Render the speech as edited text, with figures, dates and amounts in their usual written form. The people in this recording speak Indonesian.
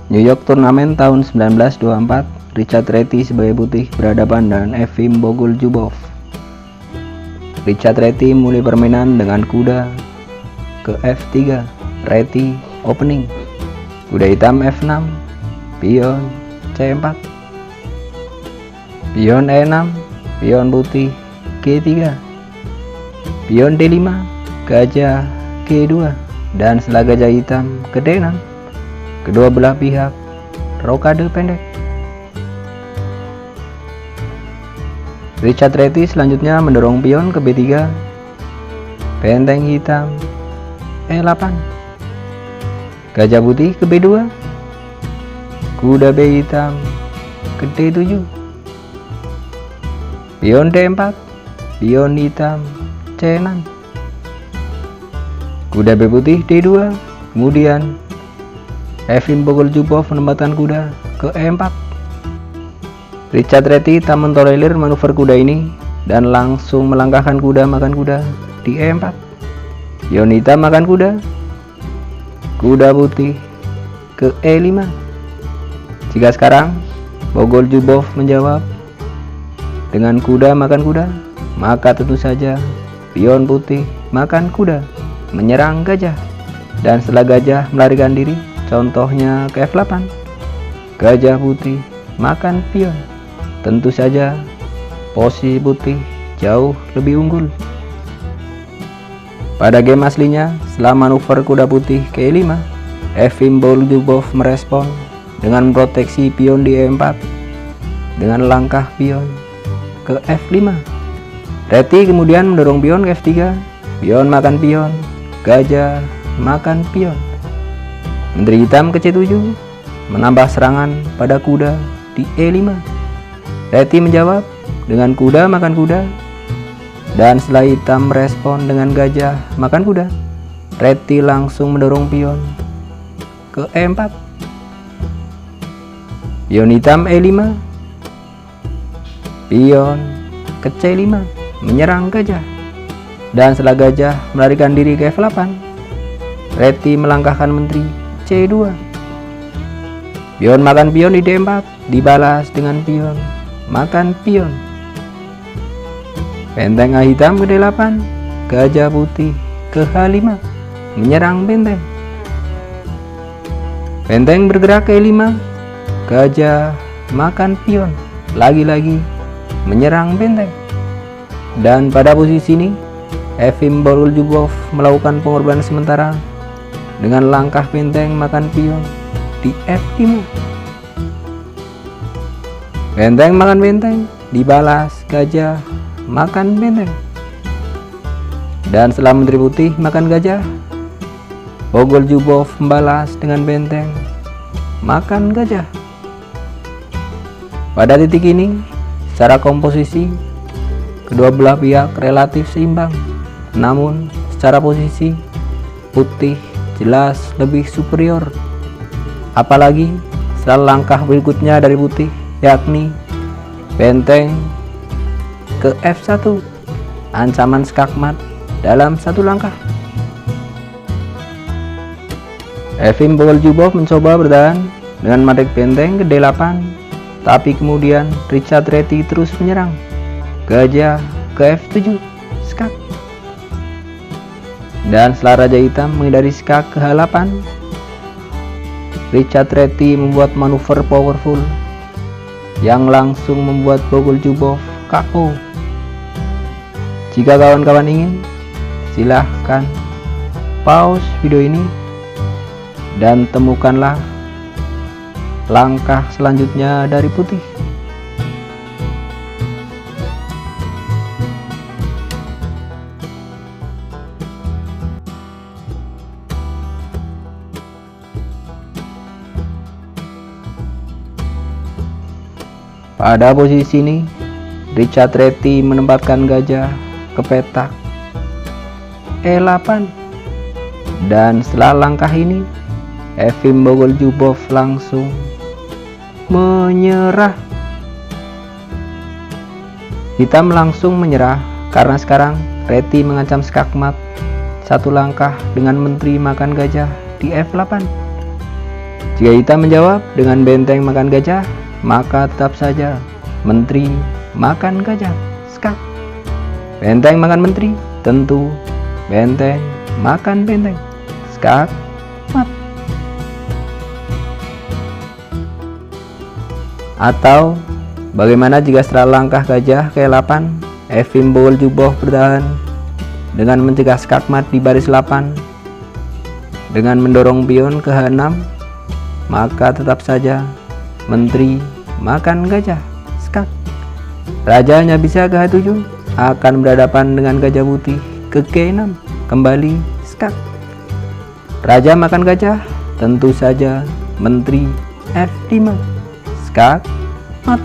New York Turnamen tahun 1924, Richard Reti sebagai putih berhadapan dengan Efim Bogoljubov. Richard Reti mulai permainan dengan kuda ke F3, Reti opening, kuda hitam F6, pion C4, pion E6, pion putih G3, pion D5, gajah G2, dan setelah gajah hitam ke D6, kedua belah pihak rokade pendek. Richard Reti selanjutnya mendorong pion ke B3, benteng hitam E8, gajah putih ke B2, kuda B hitam ke D7, pion D4, pion hitam C6, kuda B putih D2, kemudian Efim Bogoljubov menempatkan kuda ke E4. Richard Reti tak mentolerir manuver kuda ini dan langsung melangkahkan kuda makan kuda di E4. Pion hitam makan kuda, kuda putih ke E5. Jika sekarang Bogoljubov menjawab dengan kuda makan kuda, maka tentu saja pion putih makan kuda menyerang gajah, dan setelah gajah melarikan diri, contohnya ke F8, gajah putih makan pion. Tentu saja posisi putih jauh lebih unggul. Pada game aslinya, setelah manuver kuda putih ke E5, Efim Bogoljubov merespon dengan memproteksi pion di E4 dengan langkah pion ke F5. Reti kemudian mendorong pion ke F3, pion makan pion, gajah makan pion. Menteri hitam ke C7 menambah serangan pada kuda di E5. Reti menjawab dengan kuda makan kuda, dan setelah hitam merespon dengan gajah makan kuda, Reti langsung mendorong pion ke E4, pion hitam E5, pion ke C5 menyerang gajah, dan setelah gajah melarikan diri ke F8, Reti melangkahkan menteri C2, pion makan pion di D4 dibalas dengan pion makan pion, benteng A hitam ke D8, gajah putih ke H5 menyerang benteng, benteng bergerak ke E5, gajah makan pion lagi-lagi menyerang benteng. Dan pada posisi ini Efim Bogoljubov melakukan pengorbanan sementara dengan langkah benteng makan pion di F5. Benteng makan benteng dibalas gajah makan benteng, dan setelah menteri putih makan gajah, Bogoljubov membalas dengan benteng makan gajah. Pada titik ini, secara komposisi kedua belah pihak relatif seimbang, namun secara posisi putih jelas lebih superior. Apalagi setelah langkah berikutnya dari putih, yakni benteng ke F1, ancaman skakmat dalam satu langkah. Efim Bogoljubov mencoba bertahan dengan menarik benteng ke D8, tapi kemudian Richard Reti terus menyerang, gajah ke F7, skak, dan setelah raja hitam menghindari skak ke H8, Richard Reti membuat manuver powerful yang langsung membuat Bogoljubov KO. Jika kawan-kawan ingin, silahkan pause video ini dan temukanlah langkah selanjutnya dari putih. Pada posisi ini, Richard Reti menempatkan gajah ke petak E8, dan setelah langkah ini Efim Bogoljubov langsung menyerah. Hitam langsung menyerah karena sekarang Reti mengancam skakmat satu langkah dengan menteri makan gajah di F8. Jika Ita menjawab dengan benteng makan gajah, maka tetap saja menteri makan gajah. Skak. Benteng makan menteri, tentu benteng makan benteng. Skak. Mat. Atau bagaimana jika setelah langkah gajah ke-8, Efim Bogol Juboh bertahan dengan mencegah skakmat di baris 8 dengan mendorong pion ke H6, maka tetap saja menteri makan gajah. Skak. Raja hanya bisa ke H7, akan berhadapan dengan gajah putih ke G6, kembali skak. Raja makan gajah, tentu saja menteri F5. Skak. Mat.